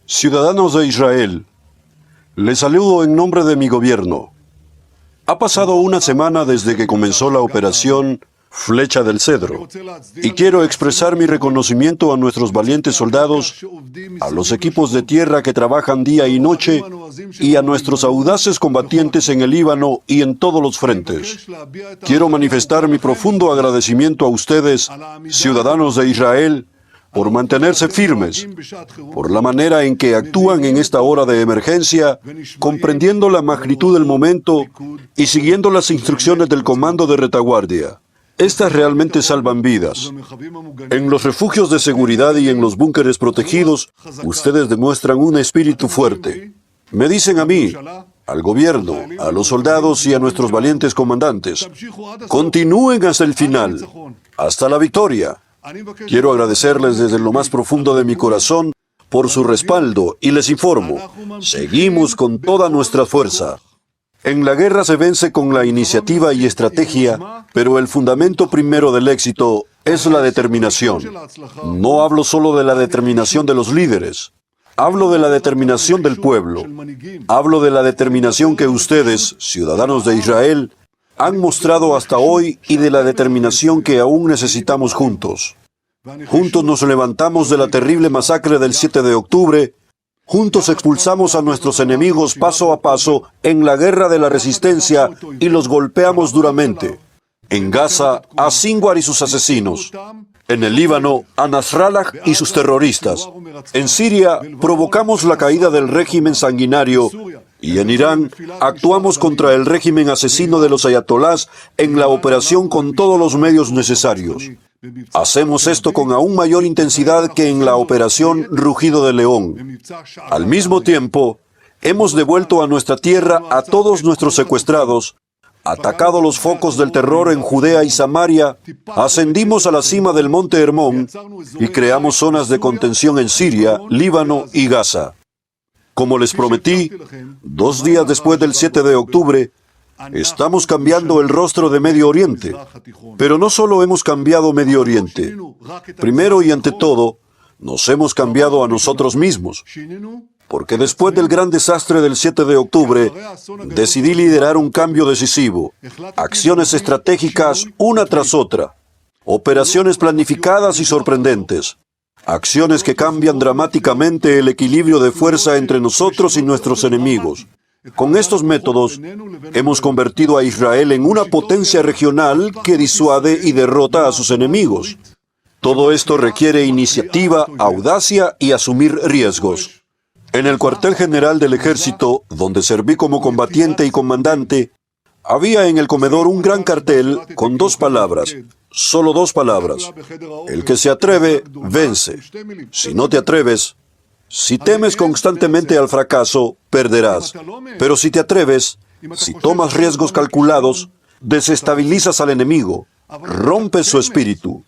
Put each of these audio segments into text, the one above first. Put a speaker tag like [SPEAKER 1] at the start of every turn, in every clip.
[SPEAKER 1] Ciudadanos de Israel, les saludo en nombre de mi gobierno. Ha pasado una semana desde que comenzó la operación Flecha del Cedro, y quiero expresar mi reconocimiento a nuestros valientes soldados, a los equipos de tierra que trabajan día y noche, y a nuestros audaces combatientes en el Líbano y en todos los frentes. Quiero manifestar mi profundo agradecimiento a ustedes, ciudadanos de Israel, por mantenerse firmes, por la manera en que actúan en esta hora de emergencia, comprendiendo la magnitud del momento y siguiendo las instrucciones del comando de retaguardia. Estas realmente salvan vidas. En los refugios de seguridad y en los búnkeres protegidos, ustedes demuestran un espíritu fuerte. Me dicen a mí, al gobierno, a los soldados y a nuestros valientes comandantes, continúen hasta el final, hasta la victoria. Quiero agradecerles desde lo más profundo de mi corazón por su respaldo y les informo, seguimos con toda nuestra fuerza. En la guerra se vence con la iniciativa y estrategia, pero el fundamento primero del éxito es la determinación. No hablo solo de la determinación de los líderes, hablo de la determinación del pueblo. Hablo de la determinación que ustedes, ciudadanos de Israel, han mostrado hasta hoy y de la determinación que aún necesitamos juntos. Juntos nos levantamos de la terrible masacre del 7 de octubre. Juntos expulsamos a nuestros enemigos paso a paso en la guerra de la resistencia y los golpeamos duramente. En Gaza, a Sinwar y sus asesinos. En el Líbano, a Nasrallah y sus terroristas. En Siria, provocamos la caída del régimen sanguinario. Y en Irán, actuamos contra el régimen asesino de los ayatolás en la operación con todos los medios necesarios. Hacemos esto con aún mayor intensidad que en la operación Rugido de León. Al mismo tiempo, hemos devuelto a nuestra tierra a todos nuestros secuestrados, atacado los focos del terror en Judea y Samaria, ascendimos a la cima del monte Hermón y creamos zonas de contención en Siria, Líbano y Gaza. Como les prometí, 2 días después del 7 de octubre, estamos cambiando el rostro de Medio Oriente. Pero no solo hemos cambiado Medio Oriente. Primero y ante todo, nos hemos cambiado a nosotros mismos. Porque después del gran desastre del 7 de octubre, decidí liderar un cambio decisivo. Acciones estratégicas una tras otra. Operaciones planificadas y sorprendentes. Acciones que cambian dramáticamente el equilibrio de fuerza entre nosotros y nuestros enemigos. Con estos métodos, hemos convertido a Israel en una potencia regional que disuade y derrota a sus enemigos. Todo esto requiere iniciativa, audacia y asumir riesgos. En el cuartel general del ejército, donde serví como combatiente y comandante, había en el comedor un gran cartel con 2 palabras, solo 2 palabras. El que se atreve, vence. Si no te atreves, si temes constantemente al fracaso, perderás. Pero si te atreves, si tomas riesgos calculados, desestabilizas al enemigo, rompes su espíritu.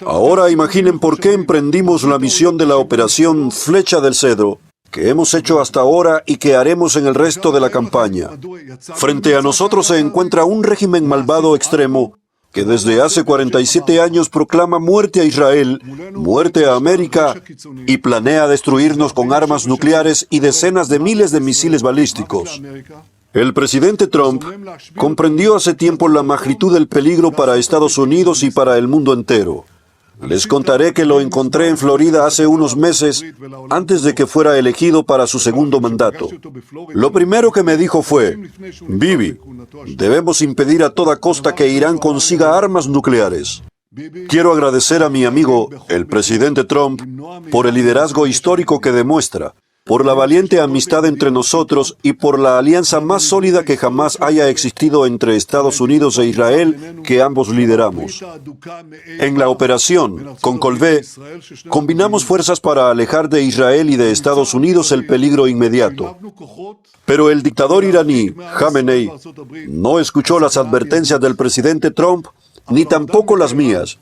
[SPEAKER 1] Ahora imaginen por qué emprendimos la misión de la operación Flecha del Cedro, que hemos hecho hasta ahora y que haremos en el resto de la campaña. Frente a nosotros se encuentra un régimen malvado extremo que desde hace 47 años proclama muerte a Israel, muerte a América y planea destruirnos con armas nucleares y decenas de miles de misiles balísticos. El presidente Trump comprendió hace tiempo la magnitud del peligro para Estados Unidos y para el mundo entero. Les contaré que lo encontré en Florida hace unos meses, antes de que fuera elegido para su segundo mandato. Lo primero que me dijo fue, Bibi, debemos impedir a toda costa que Irán consiga armas nucleares. Quiero agradecer a mi amigo, el presidente Trump, por el liderazgo histórico que demuestra, por la valiente amistad entre nosotros y por la alianza más sólida que jamás haya existido entre Estados Unidos e Israel que ambos lideramos. En la operación, con Colvé, combinamos fuerzas para alejar de Israel y de Estados Unidos el peligro inmediato. Pero el dictador iraní, Jamenei, no escuchó las advertencias del presidente Trump ni tampoco las mías.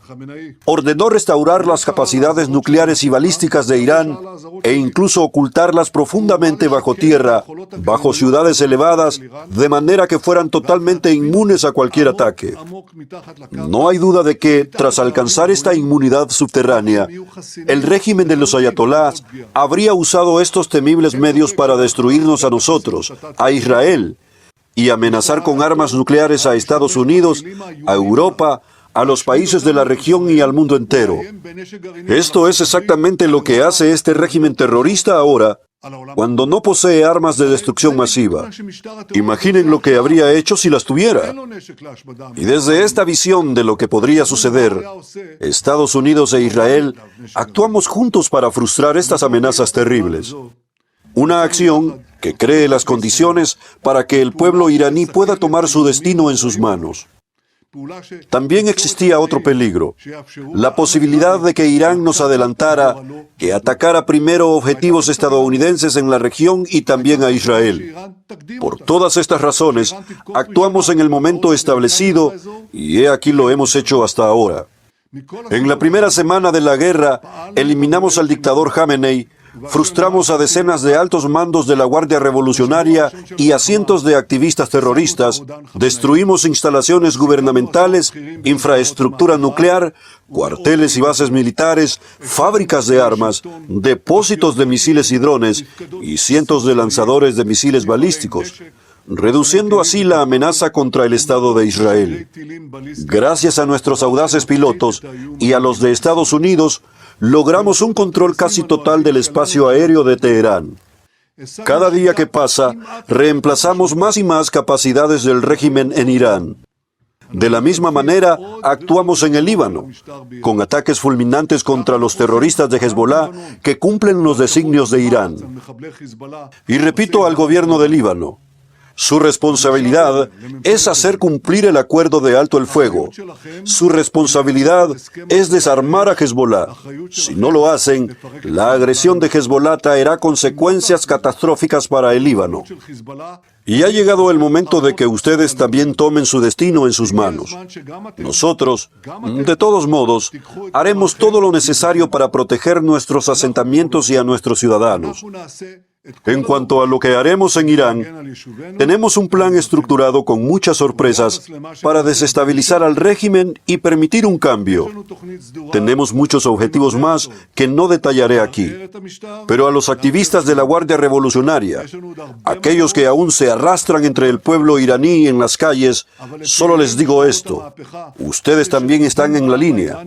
[SPEAKER 1] Ordenó restaurar las capacidades nucleares y balísticas de Irán e incluso ocultarlas profundamente bajo tierra, bajo ciudades elevadas, de manera que fueran totalmente inmunes a cualquier ataque. No hay duda de que, tras alcanzar esta inmunidad subterránea, el régimen de los ayatolás habría usado estos temibles medios para destruirnos a nosotros, a Israel, y amenazar con armas nucleares a Estados Unidos, a Europa, a los países de la región y al mundo entero. Esto es exactamente lo que hace este régimen terrorista ahora, cuando no posee armas de destrucción masiva. Imaginen lo que habría hecho si las tuviera. Y desde esta visión de lo que podría suceder, Estados Unidos e Israel actuamos juntos para frustrar estas amenazas terribles. Una acción que cree las condiciones para que el pueblo iraní pueda tomar su destino en sus manos. También existía otro peligro, la posibilidad de que Irán nos adelantara, que atacara primero objetivos estadounidenses en la región y también a Israel. Por todas estas razones, actuamos en el momento establecido y aquí lo hemos hecho hasta ahora. En la primera semana de la guerra, eliminamos al dictador Jamenei, frustramos a decenas de altos mandos de la Guardia Revolucionaria y a cientos de activistas terroristas, destruimos instalaciones gubernamentales, infraestructura nuclear, cuarteles y bases militares, fábricas de armas, depósitos de misiles y drones y cientos de lanzadores de misiles balísticos, reduciendo así la amenaza contra el Estado de Israel. Gracias a nuestros audaces pilotos y a los de Estados Unidos, logramos un control casi total del espacio aéreo de Teherán. Cada día que pasa, reemplazamos más y más capacidades del régimen en Irán. De la misma manera, actuamos en el Líbano, con ataques fulminantes contra los terroristas de Hezbollah que cumplen los designios de Irán. Y repito al gobierno de Líbano, su responsabilidad es hacer cumplir el acuerdo de alto el fuego. Su responsabilidad es desarmar a Hezbollah. Si no lo hacen, la agresión de Hezbollah traerá consecuencias catastróficas para el Líbano. Y ha llegado el momento de que ustedes también tomen su destino en sus manos. Nosotros, de todos modos, haremos todo lo necesario para proteger nuestros asentamientos y a nuestros ciudadanos. En cuanto a lo que haremos en Irán, tenemos un plan estructurado con muchas sorpresas para desestabilizar al régimen y permitir un cambio. Tenemos muchos objetivos más que no detallaré aquí. Pero a los activistas de la Guardia Revolucionaria, aquellos que aún se arrastran entre el pueblo iraní en las calles, solo les digo esto: ustedes también están en la línea.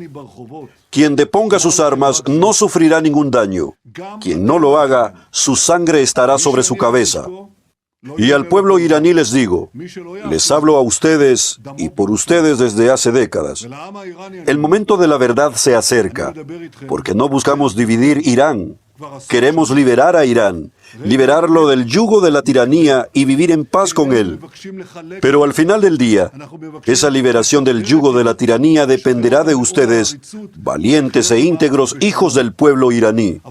[SPEAKER 1] Quien deponga sus armas no sufrirá ningún daño. Quien no lo haga, su sangre estará sobre su cabeza. Y al pueblo iraní les digo, les hablo a ustedes y por ustedes desde hace décadas. El momento de la verdad se acerca, porque no buscamos dividir Irán. Queremos liberar a Irán, liberarlo del yugo de la tiranía y vivir en paz con él. Pero al final del día, esa liberación del yugo de la tiranía dependerá de ustedes, valientes e íntegros hijos del pueblo iraní.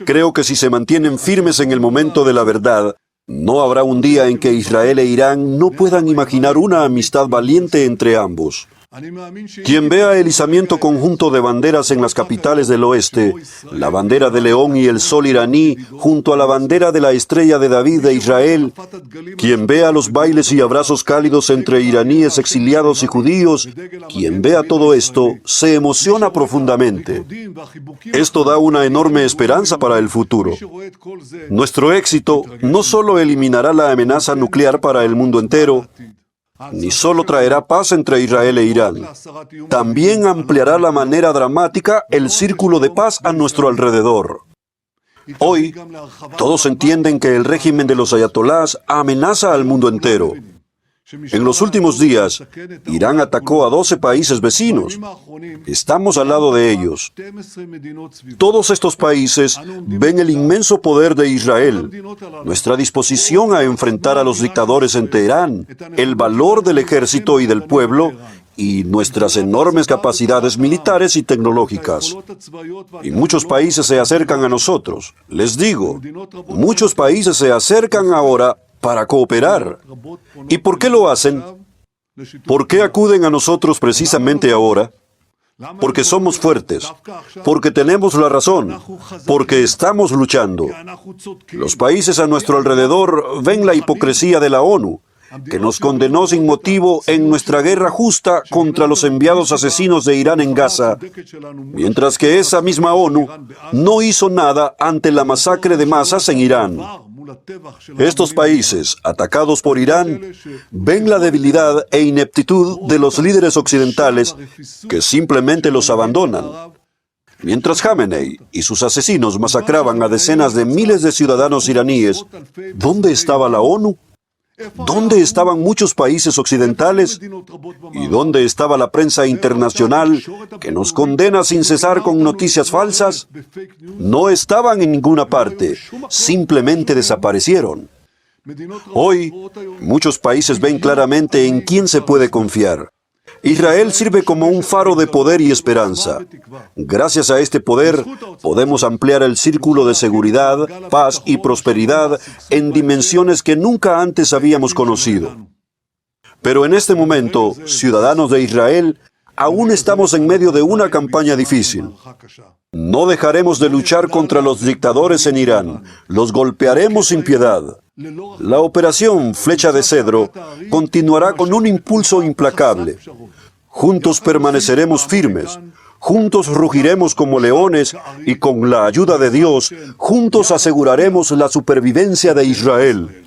[SPEAKER 1] Creo que si se mantienen firmes en el momento de la verdad, no habrá un día en que Israel e Irán no puedan imaginar una amistad valiente entre ambos. Quien vea el izamiento conjunto de banderas en las capitales del oeste, la bandera de León y el sol iraní junto a la bandera de la estrella de David de Israel, quien vea los bailes y abrazos cálidos entre iraníes exiliados y judíos, quien vea todo esto, se emociona profundamente. Esto da una enorme esperanza para el futuro. Nuestro éxito no solo eliminará la amenaza nuclear para el mundo entero, ni solo traerá paz entre Israel e Irán, también ampliará la manera dramática el círculo de paz a nuestro alrededor. Hoy, todos entienden que el régimen de los ayatolás amenaza al mundo entero. En los últimos días, Irán atacó a 12 países vecinos. Estamos al lado de ellos. Todos estos países ven el inmenso poder de Israel, nuestra disposición a enfrentar a los dictadores en Teherán, el valor del ejército y del pueblo, y nuestras enormes capacidades militares y tecnológicas. Y muchos países se acercan a nosotros. Les digo, muchos países se acercan ahora para cooperar. ¿Y por qué lo hacen? ¿Por qué acuden a nosotros precisamente ahora? Porque somos fuertes, porque tenemos la razón, porque estamos luchando. Los países a nuestro alrededor ven la hipocresía de la ONU, que nos condenó sin motivo en nuestra guerra justa contra los enviados asesinos de Irán en Gaza, mientras que esa misma ONU no hizo nada ante la masacre de masas en Irán. Estos países, atacados por Irán, ven la debilidad e ineptitud de los líderes occidentales que simplemente los abandonan. Mientras Jamenei y sus asesinos masacraban a decenas de miles de ciudadanos iraníes, ¿dónde estaba la ONU? ¿Dónde estaban muchos países occidentales? ¿Y dónde estaba la prensa internacional que nos condena sin cesar con noticias falsas? No estaban en ninguna parte, simplemente desaparecieron. Hoy, muchos países ven claramente en quién se puede confiar. Israel sirve como un faro de poder y esperanza. Gracias a este poder, podemos ampliar el círculo de seguridad, paz y prosperidad en dimensiones que nunca antes habíamos conocido. Pero en este momento, ciudadanos de Israel, aún estamos en medio de una campaña difícil. No dejaremos de luchar contra los dictadores en Irán. Los golpearemos sin piedad. La operación Flecha de Cedro continuará con un impulso implacable. Juntos permaneceremos firmes. Juntos rugiremos como leones y con la ayuda de Dios, juntos aseguraremos la supervivencia de Israel.